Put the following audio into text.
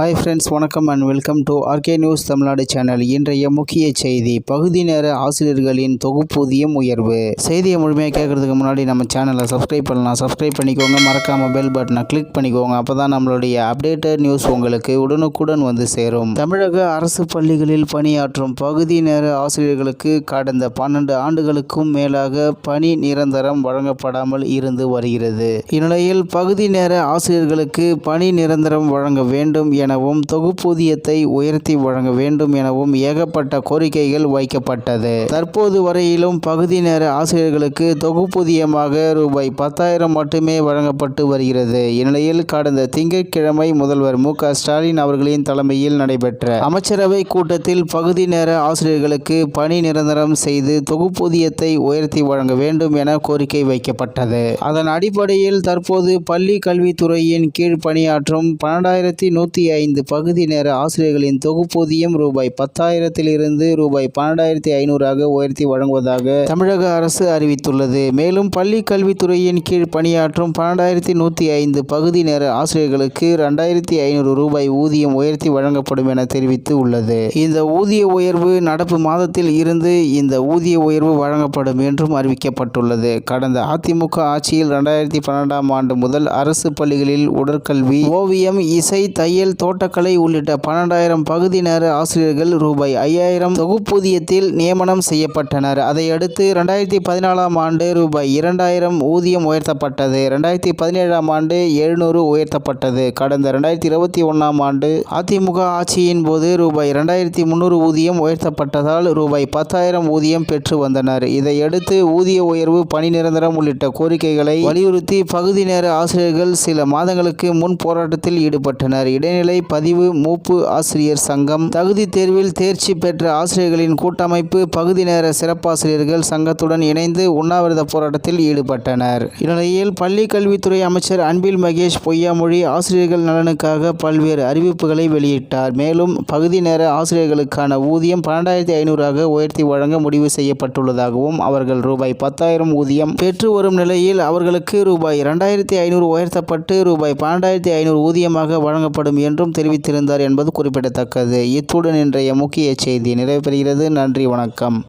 Hi friends, வணக்கம் and welcome to RK news Tamil Nadu channel. இன்றைய முக்கிய செய்தி: பகுதி நேர ஆசிரியர்களின் தொகுப்பூதியம் உயர்வு. செய்தியை முழுமையாக கேட்கறதுக்கு முன்னாடி நம்ம சேனலை சப்ஸ்கிரைப் பண்ணலாம். சப்ஸ்கிரைப் பண்ணிக்கோங்க. மறக்காம பெல் பட்டனை கிளிக் பண்ணிக்கோங்க. அப்போ தான் நம்மளுடைய அப்டேட்டட் நியூஸ் உங்களுக்கு உடனுக்குடன் வந்து சேரும். தமிழக அரசு பள்ளிகளில் பணியாற்றும் பகுதி நேர ஆசிரியர்களுக்கு கடந்த 12 ஆண்டுகளுக்கும் மேலாக பணி நிரந்தரம் வழங்கப்படாமல் இருந்து வருகிறது. இந்நிலையில் பகுதி நேர ஆசிரியர்களுக்கு பணி நிரந்தரம் வழங்க வேண்டும் எனவும் தொகுப்பூதியத்தை உயர்த்தி வழங்க வேண்டும் எனவும் ஏகப்பட்ட கோரிக்கைகள் வைக்கப்பட்டது. தற்போது வரையிலும் பகுதி நேர ஆசிரியர்களுக்கு தொகுப்பூதியமாக ரூபாய் 10,000 மட்டுமே வழங்கப்பட்டு வருகிறது. இந்நிலையில் கடந்த திங்கட்கிழமை முதல்வர் மு.க. ஸ்டாலின் அவர்களின் தலைமையில் நடைபெற்ற அமைச்சரவை கூட்டத்தில் பகுதி நேர ஆசிரியர்களுக்கு பணி நிரந்தரம் செய்து தொகுப்பூதியத்தை உயர்த்தி வழங்க வேண்டும் என கோரிக்கை வைக்கப்பட்டது. அதன் அடிப்படையில் தற்போது பள்ளி கல்வித்துறையின் கீழ் பணியாற்றும் 12,105 பகுதி நேர ஆசிரியர்களின் தொகுப்பூதியம் ரூபாய் 10,000 ரூபாய் 12,500 உயர்த்தி வழங்குவதாக தமிழக அரசு அறிவித்துள்ளது. மேலும் பள்ளி கல்வித்துறையின் கீழ் பணியாற்றும் 12,105 பகுதி நேர ஆசிரியர்களுக்கு 2,500 ரூபாய் ஊதியம் உயர்த்தி வழங்கப்படும் என தெரிவித்து உள்ளது. இந்த ஊதிய உயர்வு நடப்பு மாதத்தில் இருந்து இந்த ஊதிய உயர்வு வழங்கப்படும் என்றும் அறிவிக்கப்பட்டுள்ளது. கடந்த அதிமுக ஆட்சியில் 2012ஆம் ஆண்டு முதல் அரசு பள்ளிகளில் உடற்கல்வி, ஓவியம், இசை, தையல், தோட்டக்கலை உள்ளிட்ட 12,000 பகுதி நேர ஆசிரியர்கள் ரூபாய் 5,000 தொகுப்பூதியத்தில் நியமனம் செய்யப்பட்டனர். அதையடுத்து 2014ஆம் ஆண்டு ரூபாய் 2,000 ஊதியம் உயர்த்தப்பட்டது. 2017ஆம் ஆண்டு 700 உயர்த்தப்பட்டது. கடந்த 2021ஆம் ஆண்டு அதிமுக ஆட்சியின் போது ரூபாய் 2,300 ஊதியம் உயர்த்தப்பட்டதால் ரூபாய் 10,000 ஊதியம் பெற்று வந்தனர். இதையடுத்து ஊதிய உயர்வு, பணி நிரந்தரம் உள்ளிட்ட கோரிக்கைகளை வலியுறுத்தி பகுதி நேர ஆசிரியர்கள் சில மாதங்களுக்கு முன் போராட்டத்தில் ஈடுபட்டனர். இடைநிலை பதிவு மூப்பு ஆசிரியர் சங்கம், தகுதி தேர்வில் தேர்ச்சி பெற்ற ஆசிரியர்களின் கூட்டமைப்பு, பகுதி நேர சிறப்பாசிரியர்கள் சங்கத்துடன் இணைந்து உண்ணாவிரத போராட்டத்தில் ஈடுபட்டனர். இந்நிலையில் பள்ளி கல்வித்துறை அமைச்சர் அன்பில் மகேஷ் பொய்யாமொழி ஆசிரியர்கள் நலனுக்காக பல்வேறு அறிவிப்புகளை வெளியிட்டார். மேலும் பகுதி நேர ஆசிரியர்களுக்கான ஊதியம் 12,500 உயர்த்தி வழங்க முடிவு செய்யப்பட்டுள்ளதாகவும், அவர்கள் ரூபாய் 10,000 ஊதியம் பெற்று வரும் நிலையில் அவர்களுக்கு ரூபாய் 2,500 உயர்த்தப்பட்டு ரூபாய் 12,500 ஊதியமாக வழங்கப்படும் என்றும் தெரிவித்திருந்தார் என்பது குறிப்பிடத்தக்கது. இத்துடன் இன்றைய முக்கிய செய்தி நிறைவு பெறுகிறது. நன்றி, வணக்கம்.